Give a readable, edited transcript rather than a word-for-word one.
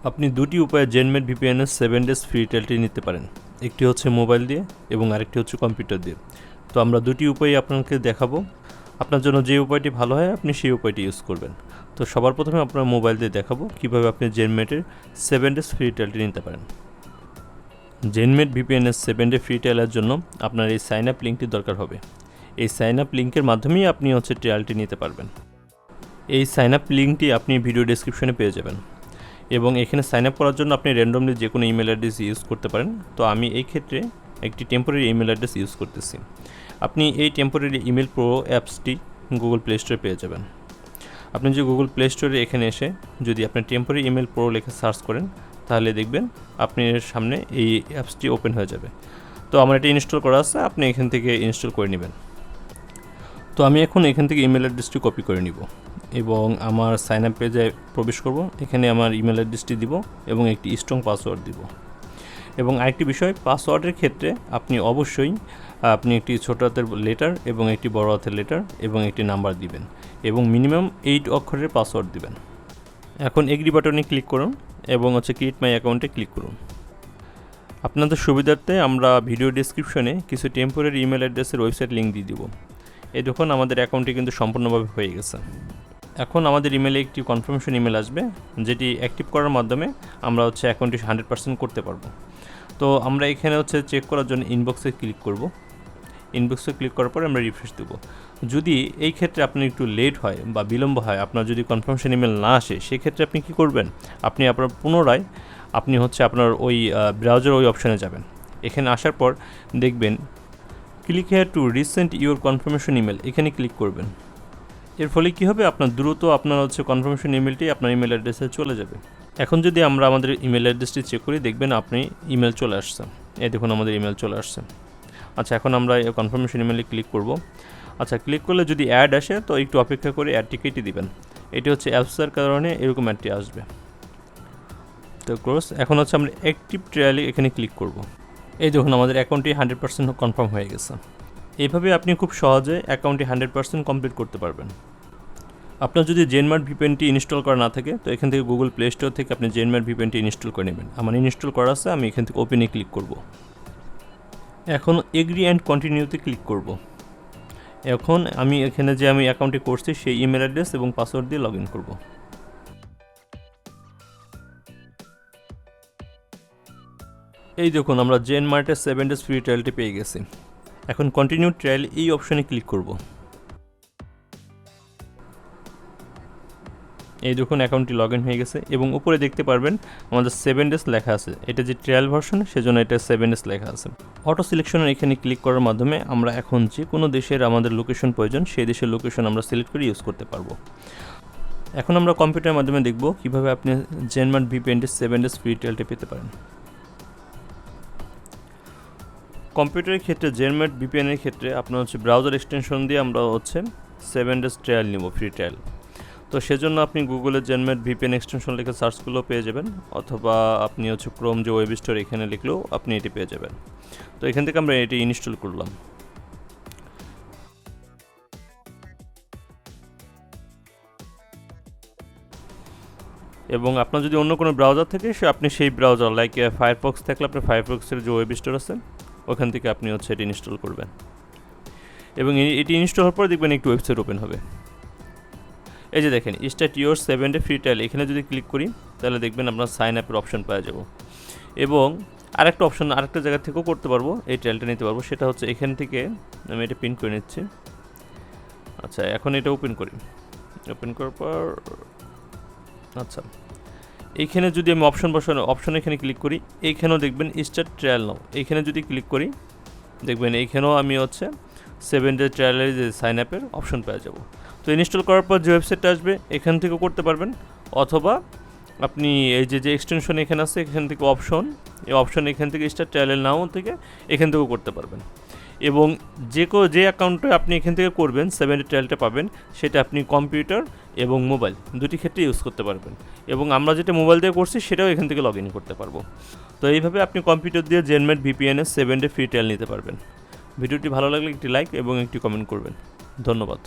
আপনি দুটি উপায়ে ZenMate VPN এর 7 ডেজ ফ্রি ট্রায়ালটি নিতে পারেন। একটি হচ্ছে মোবাইল দিয়ে এবং আরেকটি হচ্ছে কম্পিউটার দিয়ে। তো আমরা দুটি উপায় আপনাকে দেখাবো। আপনার জন্য যে উপায়টি ভালো হয় আপনি সেই উপায়টি ইউজ করবেন। তো সবার প্রথমে আপনার মোবাইল দিয়ে দেখাবো কীভাবে আপনি ZenMate এর 7 ডেজ ফ্রি ট্রায়ালটি নিতে পারেন। ZenMate VPN এর 7 ডে ফ্রি ট্রায়ালের জন্য আপনার এই সাইন আপ লিঙ্কটি দরকার হবে। এই সাইন আপ লিঙ্কের মাধ্যমেই আপনি হচ্ছে ট্রায়ালটি নিতে পারবেন। এই সাইন আপ লিঙ্কটি আপনি ভিডিও ডেসক্রিপশনে পেয়ে যাবেন এবং এখানে সাইন আপ করার জন্য আপনি র্যান্ডমলি যে কোনো ইমেল অ্যাড্রেস ইউজ করতে পারেন। তো আমি এই ক্ষেত্রে একটি টেম্পোরারি ইমেল অ্যাড্রেস ইউজ করতেছি। আপনি এই টেম্পোরারি ইমেল প্রো অ্যাপসটি গুগল প্লে স্টোরে পেয়ে যাবেন। আপনি যে গুগল প্লে স্টোরে এখানে এসে যদি আপনি টেম্পোরারি ইমেল প্রো লিখে সার্চ করেন তাহলে দেখবেন আপনার সামনে এই অ্যাপসটি ওপেন হয়ে যাবে। তো আমার এটা ইনস্টল করা আছে, আপনি এখান থেকে ইনস্টল করে নেবেন। তো আমি এখন এখান থেকে ইমেল অ্যাড্রেসটি কপি করে নিব এবং আমার সাইন আপ পেজে প্রবেশ করব। এখানে আমার ইমেল অ্যাড্রেসটি দিব এবং একটি স্ট্রং পাসওয়ার্ড দিব। এবং আরেকটি বিষয়, পাসওয়ার্ডের ক্ষেত্রে আপনি অবশ্যই একটি ছোট হাতের লেটার এবং একটি বড় হাতের লেটার এবং একটি নাম্বার দিবেন এবং মিনিমাম 8 অক্ষরের পাসওয়ার্ড দিবেন। এখন এগ্রি বাটনে ক্লিক করুন এবং হচ্ছে ক্রিয়েট মাই অ্যাকাউন্টে ক্লিক করুন। আপনাদের সুবিধার্থে আমরা ভিডিও ডেসক্রিপশনে কিছু টেম্পোরারি ইমেল অ্যাড্রেসের ওয়েবসাইট লিঙ্ক দিয়ে দিব। এই দেখুন আমাদের অ্যাকাউন্টটি কিন্তু সম্পূর্ণভাবে হয়ে গেছে। এখন আমাদের ইমেলে একটি কনফার্মেশন ইমেল আসবে, যেটি অ্যাক্টিভ করার মাধ্যমে আমরা হচ্ছে অ্যাকাউন্টটি 100% করতে পারবো। তো আমরা এখানে হচ্ছে চেক করার জন্য ইনবক্সে ক্লিক করব। ইনবক্সে ক্লিক করার পরে আমরা রিফ্রেশ দেব। যদি এই ক্ষেত্রে আপনার একটু লেট হয় বা বিলম্ব হয়, আপনার যদি কনফার্মেশন ইমেল না আসে, সেক্ষেত্রে আপনি কী করবেন, আপনি আপনার পুনরায় আপনার ওই ব্রাউজার ওই অপশানে যাবেন। এখানে আসার পর দেখবেন click here to recent your confirmation email, এখানে ক্লিক করবেন। এর ফলে কী হবে, আপনার দ্রুত আপনার হচ্ছে কনফার্মেশন ইমেলটি আপনার ইমেল অ্যাড্রেসে চলে যাবে। এখন যদি আমরা আমাদের ইমেল অ্যাড্রেসটি চেক করি, দেখবেন আপনি ইমেল চলে আসছে। এই দেখুন আমাদের ইমেল চলে আসছে। আচ্ছা, এখন আমরা এই কনফার্মেশন ইমেলে ক্লিক করব। আচ্ছা, ক্লিক করলে যদি অ্যাড আসে তো একটু অপেক্ষা করে অ্যাডটি কেটে দিবেন। এটি হচ্ছে অ্যাপসের কারণে এরকম অ্যাডটি আসবে। তো ক্লোজ। এখন হচ্ছে আমরা অ্যাক্টিভ ট্রায়ালে এখানে ক্লিক করব। এই দেখুন আমাদের অ্যাকাউন্টটি 100% কনফার্ম হয়ে গেছে। এইভাবে আপনি খুব সহজে অ্যাকাউন্টটি 100% কমপ্লিট করতে পারবেন। আপনার যদি ZenMate VPNটি ইনস্টল করা না থাকে তো এখান থেকে গুগল প্লে স্টোর থেকে আপনি ZenMate VPNটি ইনস্টল করে নেবেন। আমার ইনস্টল করা আছে, আমি এখান থেকে ওপেনে ক্লিক করব। এখন এগ্রি অ্যান্ড কন্টিনিউতে ক্লিক করব। এখন আমি এখানে যে আমি অ্যাকাউন্টটি করছি সেই ইমেল অ্যাড্রেস এবং পাসওয়ার্ড দিয়ে লগ ইন করব। এই দেখুন আমরা ZenMate 7 ডেজ ফ্রি ট্রায়ালটি পেয়ে গেছি। এখন কন্টিনিউ ট্রায়াল এই অপশনে ক্লিক করব। এই দেখুন অ্যাকাউন্টটি লগ ইন হয়ে গেছে এবং উপরে দেখতে পারবেন আমাদের 7 ডেজ লেখা আছে। এটা যে ট্রায়াল ভার্সন সেজন্য এটা 7 ডেজ লেখা আছে। অটো সিলেকশনের এখানে ক্লিক করার মাধ্যমে আমরা এখন যে কোনো দেশের আমাদের লোকেশন প্রয়োজন সেই দেশের লোকেশন আমরা সিলেক্ট করে ইউজ করতে পারবো। এখন আমরা কম্পিউটারের মাধ্যমে দেখব কীভাবে আপনি ZenMate VPN-টি 7 ডেজ ফ্রি ট্রায়ালটি পেতে পারেন। কম্পিউটারের ক্ষেত্রে ZenMate VPN-এর ক্ষেত্রে আপনার হচ্ছে ব্রাউজার এক্সটেনশন দিয়ে আমরা হচ্ছে 7 ডেজ ট্রায়াল নিব, ফ্রি ট্রায়াল। তো সেজন্য আপনি গুগলে ZenMate VPN এক্সটেনশন লিখে সার্চ করলেও পেয়ে যাবেন, অথবা আপনি হচ্ছে ক্রোম যে ওয়েব স্টোর এখানে লিখলেও আপনি এটি পেয়ে যাবেন। তো এখান থেকে আমরা এটি ইনস্টল করলাম। এবং আপনার যদি অন্য কোনো ব্রাউজার থাকে আপনি সেই ব্রাউজার লাইক ফায়ারফক্স থাকলে আপনার ফায়ারফক্সের যে ওয়েব স্টোর আছে ওখান থেকে আপনি হচ্ছে এটি ইনস্টল করবেন এবং এটি ইনস্টল হওয়ার পর দেখবেন একটি ওয়েবসাইট ওপেন হবে। এই যে দেখেন start your 7 day free trial, এখানে যদি ক্লিক করি তাহলে দেখবেন আপনার সাইন আপের অপশন পাওয়া যাব এবং আরেকটা অপশন আরেকটা জায়গা থেকেও করতে পারবো, এই ট্রায়ালটা নিতে পারবো। সেটা হচ্ছে এখান থেকে আমি এটা প্রিন্ট করে নিচ্ছি। আচ্ছা, এখন এটা ওপেন করি। ওপেন করার পর আচ্ছা এইখানে যদি আমি অপশন এখানে ক্লিক করি, এইখানেও দেখবেন স্টার্ট ট্রায়াল নাও, এইখানে যদি ক্লিক করি দেখবেন এইখানেও আমি হচ্ছে 7 ডে ট্রায়ালের যে সাইন আপের অপশন পেয়ে যাব। তো ইনস্টল করার পর যে ওয়েবসাইটটা আসবে এখান থেকেও করতে পারবেন, অথবা আপনি এই যে এক্সটেনশন এখানে আছে এখান থেকে এই অপশন এখান থেকে স্টার্ট ট্রায়াল নাও থেকে এখান থেকেও করতে পারবেন। এবং যে অ্যাকাউন্টে আপনি এখান থেকে করবেন 7 ডে ট্রায়ালটা পাবেন, সেটা আপনি কম্পিউটার এবং মোবাইল দুটি ক্ষেত্রে ইউজ করতে পারবেন। এবং আমরা যেটা মোবাইল দিয়ে করছি সেটাও এখান থেকে লগ ইন করতে পারবো। তো এইভাবে আপনি কম্পিউটার দিয়ে ZenMate VPN-এর 7 ডে ফ্রি ট্রায়াল নিতে পারবেন। ভিডিওটি ভালো লাগলে একটি লাইক এবং একটি কমেন্ট করবেন। ধন্যবাদ।